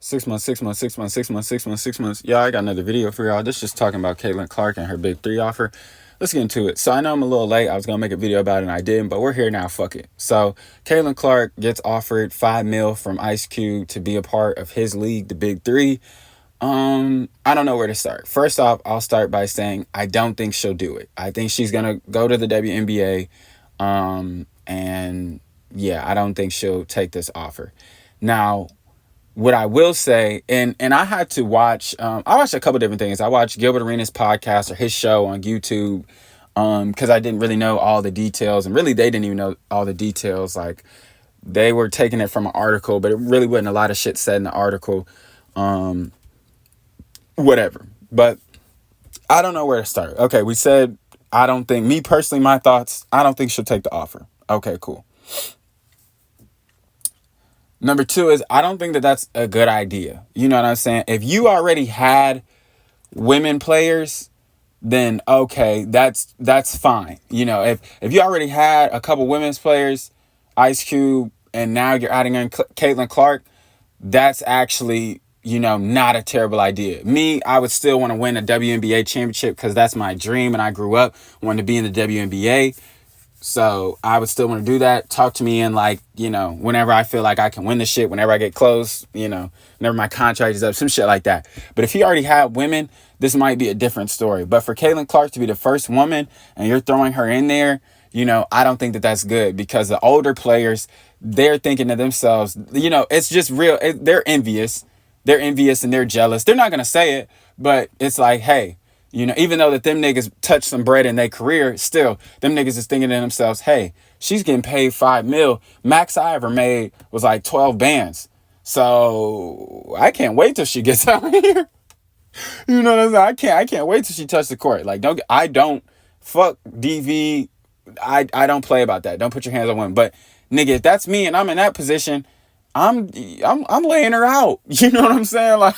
6 months, 6 months, 6 months, 6 months, 6 months, 6 months. Yeah, I got another video for y'all. This just talking about Caitlyn Clark and her BIG3 offer. Let's get into it. So I know I'm a little late. I was going to make a video about it and I didn't, but we're here now. Fuck it. So Caitlyn Clark gets offered $5 million from Ice Cube to be a part of his league, the BIG3. I don't know where to start. First off, I'll start by saying I don't think she'll do it. I think she's going to go to the WNBA. And yeah, I don't think she'll take this offer. Now, what I will say, and I had to watch, I watched a couple different things. I watched Gilbert Arenas' podcast or his show on YouTube, because I didn't really know all the details, and really they didn't even know all the details. Like, they were taking it from an article, but it really wasn't a lot of shit said in the article. Whatever. But I don't know where to start. Okay, we said, I don't think, me personally, my thoughts, I don't think she'll take the offer. Okay, cool. Number two is, I don't think that that's a good idea. You know what I'm saying? If you already had women players, then okay, that's fine. You know, if you already had a couple women's players, Ice Cube, and now you're adding in Caitlyn Clark, that's actually, you know, not a terrible idea. Me, I would still want to win a WNBA championship because that's my dream, and I grew up wanting to be in the WNBA. So I would still want to do that. Talk to me in, like, you know, whenever I feel like I can win the shit, whenever I get close, you know, whenever my contract is up, some shit like that. But if he already had women, this might be a different story. But for Caitlyn Clark to be the first woman and you're throwing her in there, you know, I don't think that that's good, because the older players, they're thinking to themselves, you know, it's just real. They're envious. They're envious and they're jealous. They're not going to say it, but it's like, hey, you know, even though that them niggas touched some bread in their career, still, them niggas is thinking to themselves, hey, she's getting paid $5 million. Max I ever made was like 12 bands. So I can't wait till she gets out here. You know what I'm saying? I can't wait till she touches the court. Like, I don't fuck DV. I don't play about that. Don't put your hands on women. But nigga, if that's me and I'm in that position, I'm laying her out. You know what I'm saying? Like,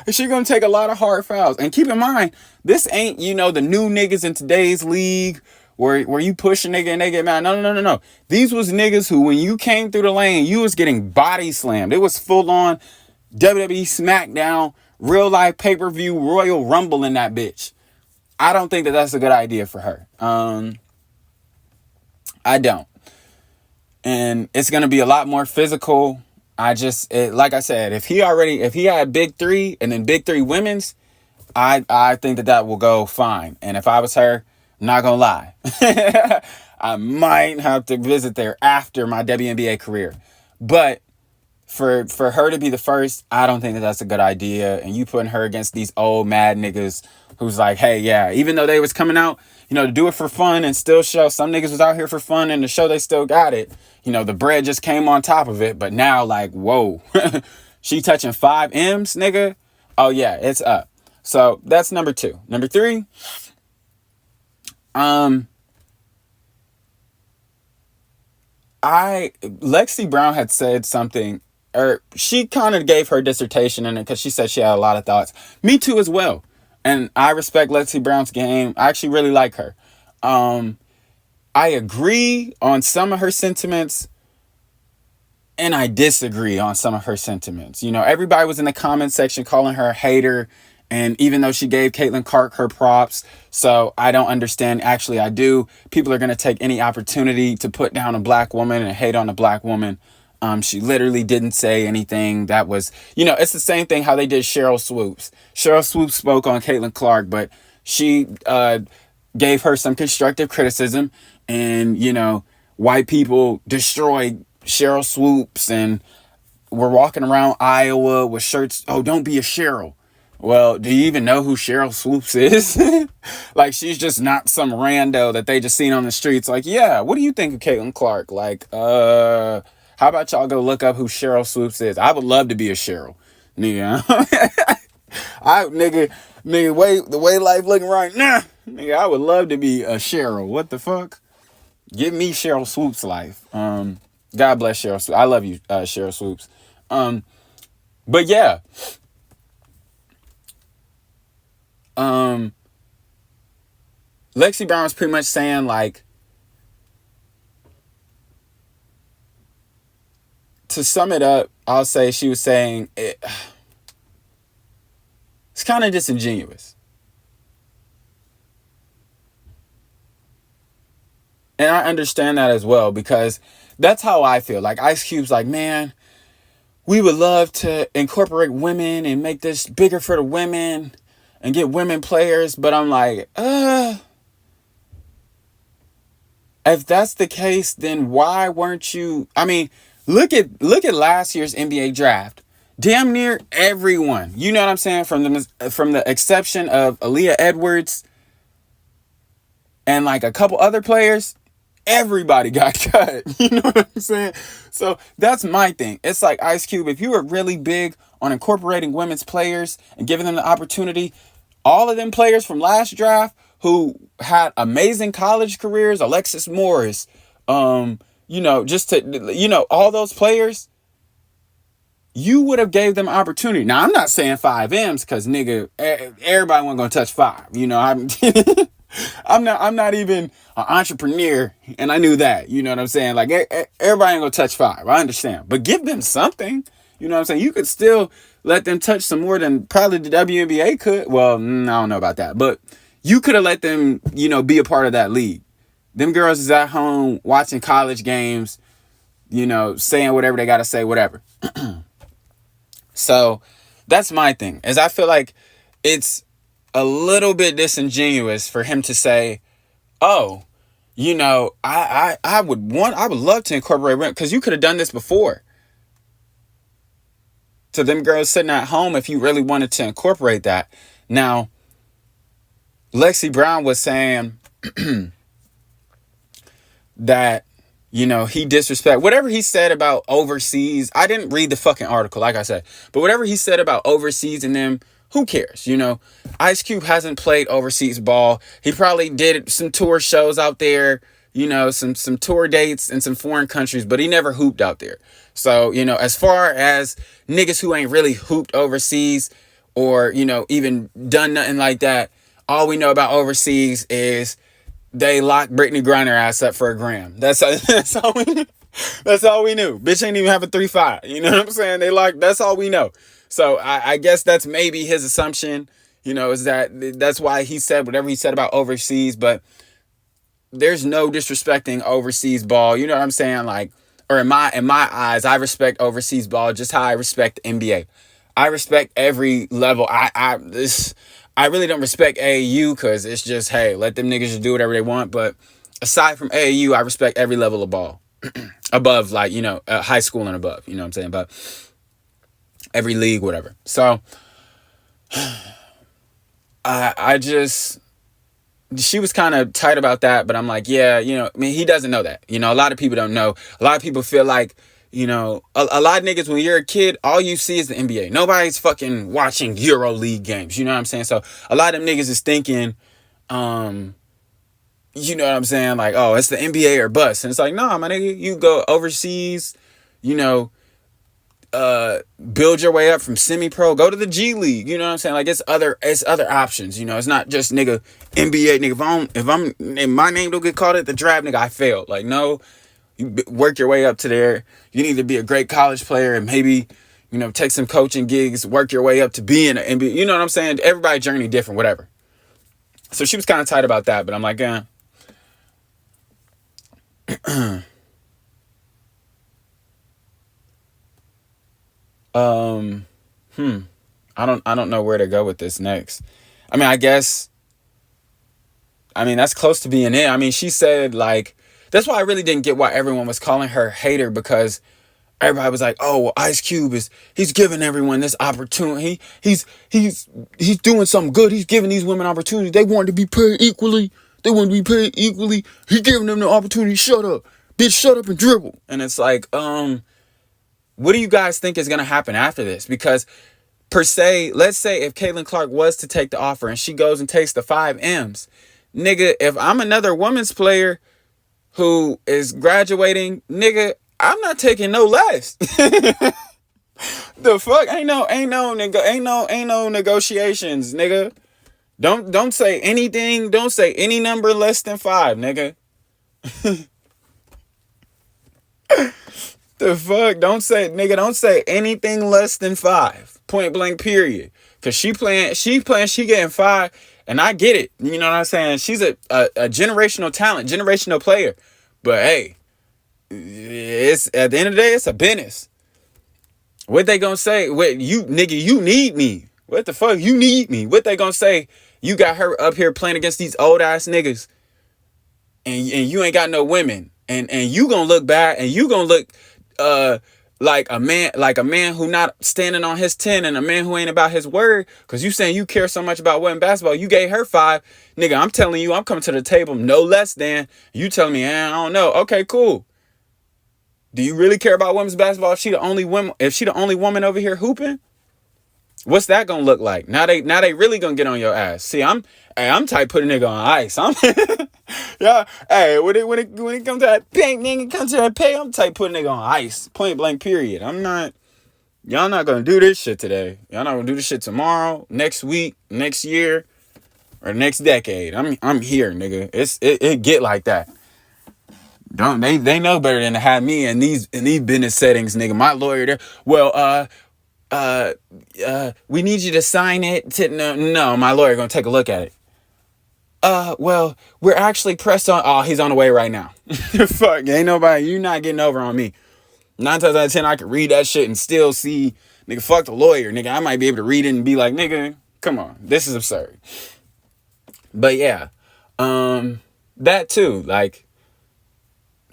she's gonna take a lot of hard fouls. And keep in mind, this ain't, you know, the new niggas in today's league where you push a nigga and they get mad. No. These was niggas who, when you came through the lane, you was getting body slammed. It was full on WWE SmackDown, real life pay-per-view Royal Rumble in that bitch. I don't think that that's a good idea for her. I don't. And it's going to be a lot more physical. Like I said, if he had BIG3 and then BIG3 women's, I think that will go fine. And if I was her, I'm not going to lie, I might have to visit there after my WNBA career. But for her to be the first, I don't think that that's a good idea. And you putting her against these old mad niggas who's like, hey, yeah, even though they was coming out, you know, to do it for fun and still show, some niggas was out here for fun and to show they still got it. You know, the bread just came on top of it. But now, like, whoa, she touching 5 M's, nigga. Oh yeah, it's up. So that's number two. Number three, Lexi Brown had said something, or she kind of gave her dissertation in it because she said she had a lot of thoughts. Me too as well. And I respect Lexi Brown's game. I actually really like her. I agree on some of her sentiments, and I disagree on some of her sentiments. You know, everybody was in the comment section calling her a hater, and even though she gave Caitlyn Clark her props, so I don't understand. Actually, I do. People are going to take any opportunity to put down a black woman and hate on a black woman. She literally didn't say anything that was, you know, it's the same thing how they did Cheryl Swoops. Cheryl Swoops spoke on Caitlyn Clark, but she gave her some constructive criticism, and, you know, white people destroyed Cheryl Swoops and were walking around Iowa with shirts, oh, don't be a Cheryl. Well, do you even know who Cheryl Swoops is? Like, she's just not some rando that they just seen on the streets. Like, yeah, what do you think of Caitlyn Clark? Like, how about y'all go look up who Cheryl Swoops is? I would love to be a Cheryl. Nigga. Nigga, the way life looking right now, nigga, I would love to be a Cheryl. What the fuck? Give me Cheryl Swoops life. God bless Cheryl Swoops. I love you, Cheryl Swoops. But yeah. Lexi Brown was pretty much saying, like, to sum it up, I'll say she was saying it's kind of disingenuous. And I understand that as well, because that's how I feel. Like Ice Cube's like, man, we would love to incorporate women and make this bigger for the women and get women players. But I'm like, if that's the case, then why weren't you? I mean, look at last year's NBA draft. Damn near everyone, you know what I'm saying, from the exception of Aaliyah Edwards and like a couple other players, everybody got cut. You know what I'm saying? So that's my thing. It's like, Ice Cube, if you were really big on incorporating women's players and giving them the opportunity, all of them players from last draft who had amazing college careers, Alexis Morris, just to, all those players, you would have gave them opportunity. Now, I'm not saying 5Ms because, nigga, everybody wasn't going to touch 5. I'm not even an entrepreneur, and I knew that. You know what I'm saying? Like, everybody ain't going to touch 5. I understand. But give them something. You know what I'm saying? You could still let them touch some more than probably the WNBA could. Well, I don't know about that. But you could have let them, be a part of that league. Them girls is at home watching college games, saying whatever they got to say, whatever. So that's my thing, is I feel like it's a little bit disingenuous for him to say, oh, I would love to incorporate women, because you could have done this before. To them girls sitting at home, if you really wanted to incorporate that. Now, Lexi Brown was saying that, he disrespect whatever he said about overseas. I didn't read the fucking article, like I said, but whatever he said about overseas and them, who cares? Ice Cube hasn't played overseas ball. He probably did some tour shows out there, some tour dates in some foreign countries, but he never hooped out there. So, as far as niggas who ain't really hooped overseas or, even done nothing like that, all we know about overseas is they locked Brittany Griner ass up for $1,000. That's all we knew. That's all we knew. Bitch ain't even have a 3.5. You know what I'm saying? That's all we know. So I guess that's maybe his assumption, is that's why he said whatever he said about overseas. But there's no disrespecting overseas ball. You know what I'm saying? Like, or in my eyes, I respect overseas ball just how I respect the NBA. I respect every level. I really don't respect AAU because it's just, hey, let them niggas just do whatever they want. But aside from AAU, I respect every level of ball above, like, high school and above. You know what I'm saying? But every league, whatever. So she was kind of tight about that, but I'm like, yeah, he doesn't know that. A lot of people don't know. A lot of people feel like, a lot of niggas, when you're a kid, all you see is the NBA. Nobody's fucking watching Euro League games. You know what I'm saying? So a lot of them niggas is thinking, you know what I'm saying? Like, oh, it's the NBA or bust. And it's like, nah, my nigga, you go overseas, build your way up from semi-pro, go to the G League. You know what I'm saying? Like, it's other options. It's not just nigga NBA. Nigga, if my name don't get called at the draft, nigga, I failed. Like, no, you work your way up to there. You need to be a great college player and maybe, take some coaching gigs, work your way up to being an NBA. You know what I'm saying? Everybody's journey different, whatever. So she was kind of tight about that, but I'm like, I don't know where to go with this next. I mean, that's close to being it. I mean, she said, like, that's why I really didn't get why everyone was calling her hater, because everybody was like, oh, well, Ice Cube he's giving everyone this opportunity. He's doing something good. He's giving these women opportunity. They want to be paid equally. He's giving them the opportunity. Shut up. Bitch, shut up and dribble. And it's like, what do you guys think is going to happen after this? Because per se, let's say if Caitlyn Clark was to take the offer and she goes and takes the 5Ms, nigga, if I'm another women's player who is graduating, nigga, I'm not taking no less. The fuck? Ain't no negotiations, nigga. Don't say anything. Don't say any number less than 5, nigga. The fuck? Don't say anything less than 5. Point blank period. Cause she getting 5, and I get it. You know what I'm saying? She's a generational talent, generational player. But hey, it's at the end of the day, it's a business. What they gonna say? What you nigga, you need me. What the fuck? You need me. What they gonna say? You got her up here playing against these old ass niggas, and you ain't got no women, and you gonna look bad, and you gonna look like a man who not standing on his 10, and a man who ain't about his word, because you saying you care so much about women basketball. You gave her 5, nigga. I'm telling you, I'm coming to the table no less than you telling me. I don't know. Okay, cool. Do you really care about women's basketball? If she the only woman over here hooping, what's that gonna look like? Now they really gonna get on your ass. See, I'm tight putting nigga on ice. Yeah. Hey, when it comes to that pay, nigga, comes to that pay, I'm tight putting nigga on ice. Point blank. Period. Y'all not gonna do this shit today. Y'all not gonna do this shit tomorrow, next week, next year, or next decade. I'm here, nigga. It get like that. Don't they know better than to have me in these business settings, nigga. My lawyer there. Well, we need you to sign it. No, my lawyer gonna take a look at it. Well, we're actually pressed on. Oh, he's on the way right now. Fuck, ain't nobody. You not getting over on me. 9 times out of 10, I could read that shit and still see, nigga. Fuck the lawyer, nigga. I might be able to read it and be like, nigga, come on, this is absurd. But yeah, that too, like.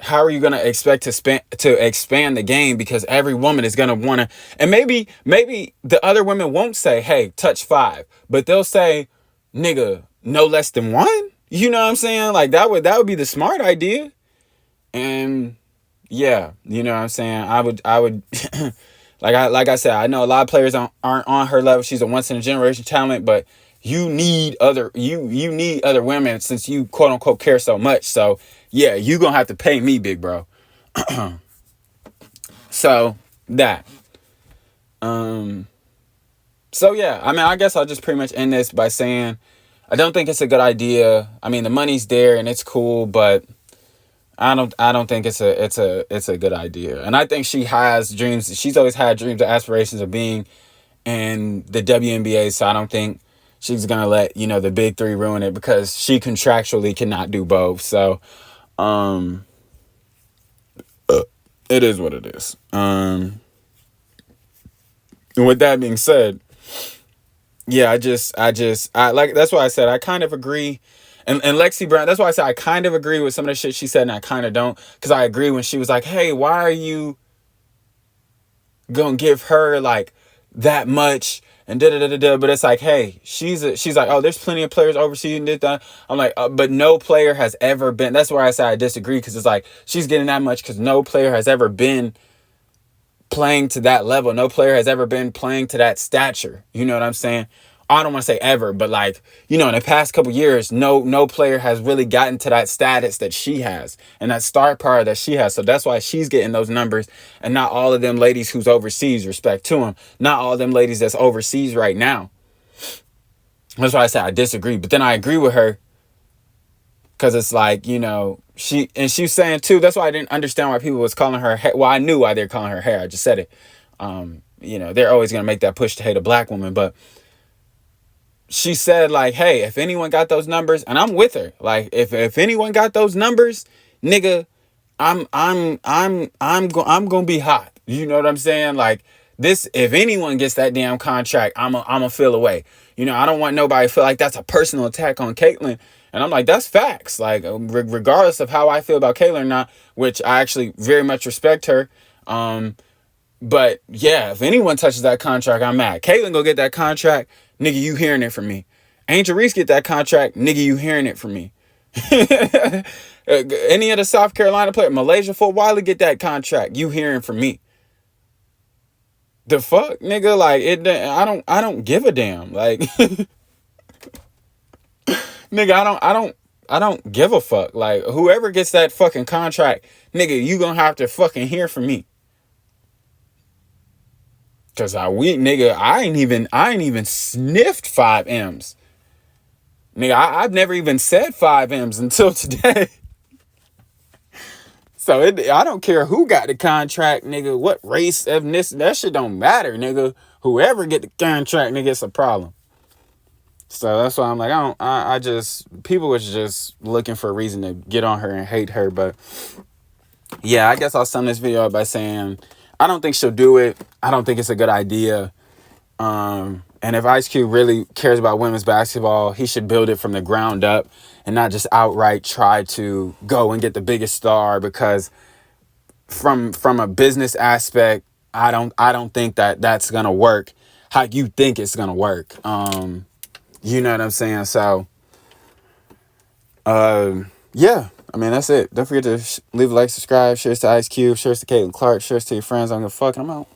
How are you gonna expect to expand the game, because every woman is gonna wanna, and maybe the other women won't say, hey, touch 5, but they'll say, nigga, no less than 1. You know what I'm saying? Like that would be the smart idea. And yeah, you know what I'm saying? I would like I said, I know a lot of players aren't on her level. She's a once in a generation talent, but you need other women, since you quote unquote care so much. So yeah, you gonna have to pay me, big bro. So that. So yeah, I mean, I guess I'll just pretty much end this by saying I don't think it's a good idea. I mean, the money's there and it's cool, but I don't think it's a good idea. And I think she has dreams. She's always had dreams and aspirations of being in the WNBA. So I don't think she's gonna let, the big 3 ruin it, because she contractually cannot do both. So it is what it is. And with that being said, yeah, I like, that's why I said I kind of agree. And Lexi Brown, that's why I said I kind of agree with some of the shit she said, and I kind of don't. Because I agree when she was like, hey, why are you gonna give her like that much and da-da-da-da-da? But it's like, hey, she's like, oh, there's plenty of players overseas and did that. I'm like, but no player has ever been. That's where I say I disagree, because it's like she's getting that much because no player has ever been playing to that level. No player has ever been playing to that stature. You know what I'm saying? I don't want to say ever, but like, in the past couple years, no player has really gotten to that status that she has, and that star power that she has. So that's why she's getting those numbers, and not all of them ladies who's overseas. Respect to them. Not all of them ladies that's overseas right now. That's why I say I disagree. But then I agree with her, because it's like, she's saying too, that's why I didn't understand why people was calling her hair. Well, I knew why they're calling her hair. I just said it. They're always going to make that push to hate a black woman, but she said, like, hey, if anyone got those numbers, and I'm with her, like, if anyone got those numbers, nigga, I'm gonna be hot. You know what I'm saying? Like, this, if anyone gets that damn contract, I'm a feel away. I don't want nobody to feel like that's a personal attack on Caitlyn. And I'm like, that's facts. Like, regardless of how I feel about Caitlyn or not, which I actually very much respect her. But yeah, if anyone touches that contract, I'm mad. Caitlyn go get that contract, nigga, you hearing it from me. Angel Reese get that contract, nigga, you hearing it from me. Any of the South Carolina player, Malaysia Fort Wiley get that contract, you hearing from me. The fuck, nigga, like, I don't give a damn. Like, nigga, I don't give a fuck. Like, whoever gets that fucking contract, nigga, you gonna have to fucking hear from me. Cause I ain't even sniffed 5 M's. Nigga, I've never even said 5 M's until today. So I don't care who got the contract, nigga. What race, ethnicity, that shit don't matter, nigga. Whoever get the contract, nigga, it's a problem. So that's why I'm like, I just, people was just looking for a reason to get on her and hate her. But yeah, I guess I'll sum this video up by saying, I don't think she'll do it. I don't think it's a good idea. And if Ice Cube really cares about women's basketball, he should build it from the ground up and not just outright try to go and get the biggest star, because from a business aspect, I don't think that that's gonna work how you think it's gonna work. You know what I'm saying? So yeah, I mean, that's it. Don't forget to leave a like, subscribe, shares to Ice Cube, shares to Caitlyn Clark, shares to your friends. I'm gonna fuck, I'm out.